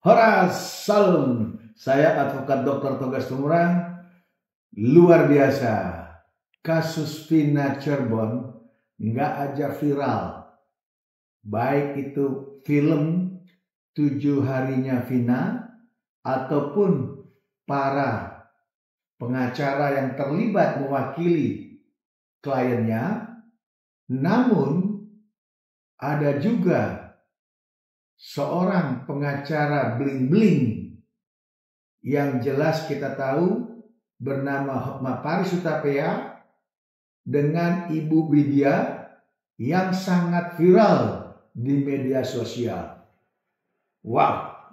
Horas Salam, saya advokat Dr. Togas Tumurang. Luar biasa, kasus Vina Cirebon nggak aja viral, baik itu film 7 harinya Vina ataupun para pengacara yang terlibat mewakili kliennya. Namun ada juga seorang pengacara bling-bling yang jelas kita tahu bernama Hotma Paris Hutapea dengan Ibu Widya yang sangat viral di media sosial. Wow,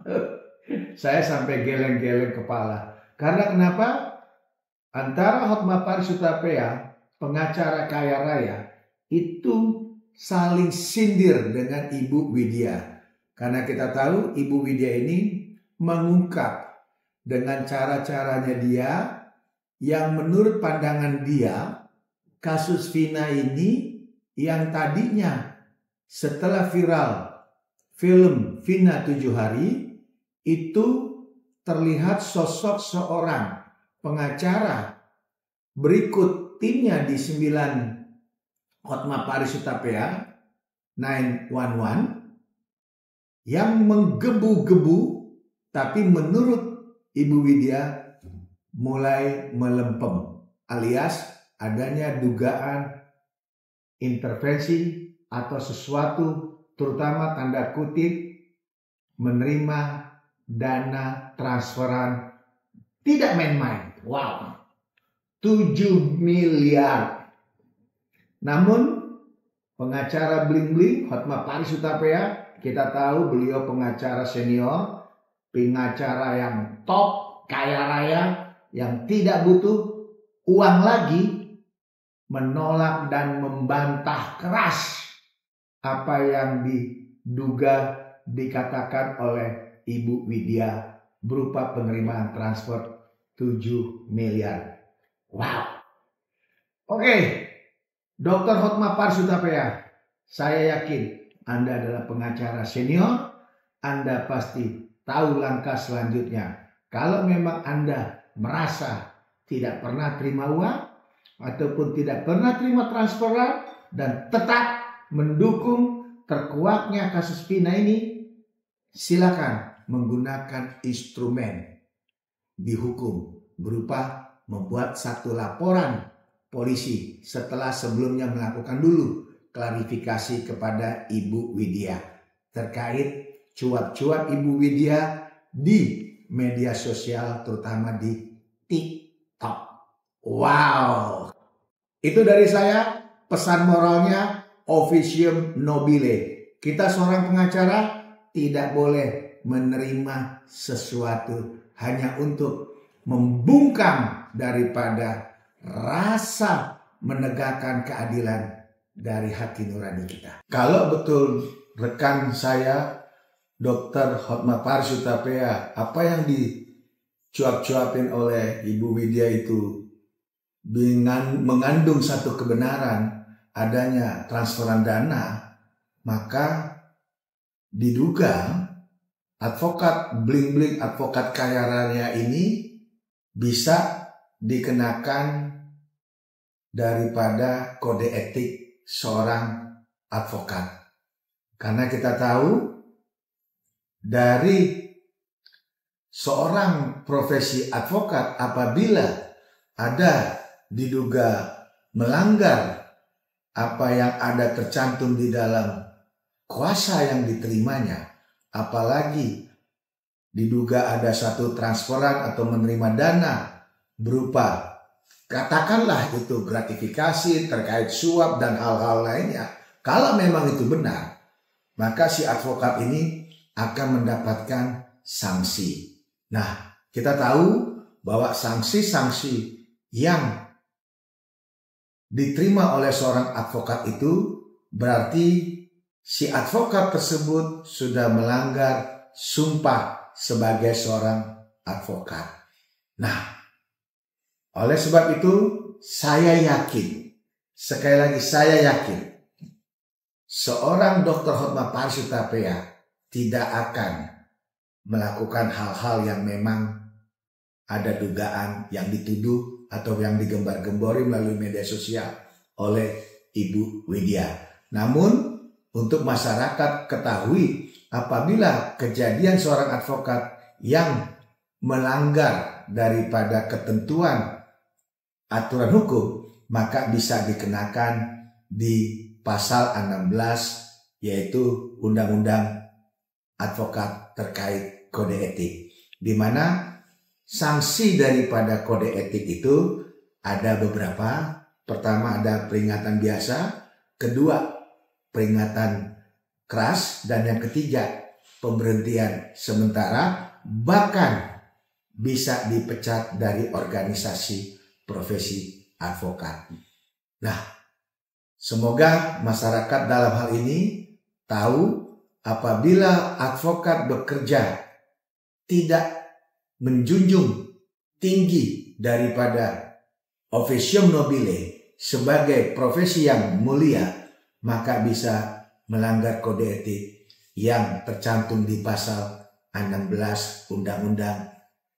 saya sampai geleng-geleng kepala. Karena kenapa? Antara Hotma Paris Hutapea, pengacara kaya raya, itu saling sindir dengan Ibu Widya. Karena kita tahu Ibu Widya ini mengungkap dengan cara-caranya dia yang menurut pandangan dia kasus Vina ini yang tadinya setelah viral film Vina 7 hari itu terlihat sosok seorang pengacara berikut timnya di 9 Hotma Paris Hutapea 911 yang menggebu-gebu, tapi menurut Ibu Widya mulai melempem, alias adanya dugaan intervensi atau sesuatu, terutama tanda kutip menerima dana transferan tidak main-main. Wow, 7 miliar. Namun pengacara bling-bling Hotma Paris Hutapea, kita tahu beliau pengacara senior, pengacara yang top, kaya raya, yang tidak butuh uang lagi, menolak dan membantah keras apa yang diduga dikatakan oleh Ibu Widya berupa penerimaan transfer 7 miliar. Wow. Oke, Dr. Hotma Paris Hutapea, saya yakin Anda adalah pengacara senior, Anda pasti tahu langkah selanjutnya. Kalau memang Anda merasa tidak pernah terima uang ataupun tidak pernah terima transferan dan tetap mendukung terkuaknya kasus Vina ini, silakan menggunakan instrumen dihukum berupa membuat satu laporan polisi setelah sebelumnya melakukan dulu klarifikasi kepada Ibu Widya terkait cuap-cuap Ibu Widya di media sosial, terutama di TikTok. Wow, itu dari saya. Pesan moralnya officium nobile. Kita seorang pengacara tidak boleh menerima sesuatu hanya untuk membungkam daripada rasa menegakkan keadilan dari hati nurani kita. Kalau betul rekan saya Dr. Hotma Paris Hutapea, apa yang dicuap-cuapin oleh Ibu Widya itu dengan mengandung satu kebenaran adanya transferan dana, maka diduga advokat bling-bling, advokat kaya raya ini bisa dikenakan daripada kode etik seorang advokat. Karena kita tahu dari seorang profesi advokat apabila ada diduga melanggar apa yang ada tercantum di dalam kuasa yang diterimanya, apalagi diduga ada satu transferan atau menerima dana berupa katakanlah itu gratifikasi terkait suap dan hal-hal lainnya. Kalau memang itu benar, maka si advokat ini akan mendapatkan sanksi. Nah, kita tahu bahwa sanksi-sanksi yang diterima oleh seorang advokat itu berarti si advokat tersebut sudah melanggar sumpah sebagai seorang advokat. Nah, oleh sebab itu saya yakin, sekali lagi saya yakin, seorang Dr. Hotma Paris Hutapea tidak akan melakukan hal-hal yang memang ada dugaan yang dituduh atau yang digembar-gembori melalui media sosial oleh Ibu Widya. Namun untuk masyarakat ketahui, apabila kejadian seorang advokat yang melanggar daripada ketentuan aturan hukum, maka bisa dikenakan di pasal 16 yaitu Undang-Undang Advokat terkait kode etik, di mana sanksi daripada kode etik itu ada beberapa. Pertama ada peringatan biasa, kedua peringatan keras, dan yang ketiga pemberhentian sementara, bahkan bisa dipecat dari organisasi profesi advokat. Nah, semoga masyarakat dalam hal ini tahu apabila advokat bekerja tidak menjunjung tinggi daripada officium nobile sebagai profesi yang mulia, maka bisa melanggar kode etik yang tercantum di pasal 16 Undang-Undang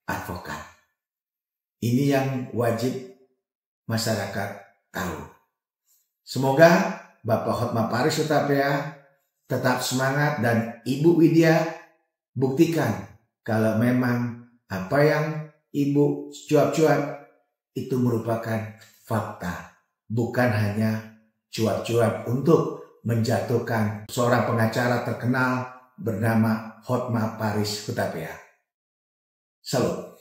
Advokat. Ini yang wajib masyarakat tahu. Semoga Bapak Hotma Paris Hutapea tetap semangat dan Ibu Widya buktikan kalau memang apa yang Ibu cuap-cuap itu merupakan fakta, bukan hanya cuap-cuap untuk menjatuhkan seorang pengacara terkenal bernama Hotma Paris Hutapea. Salam.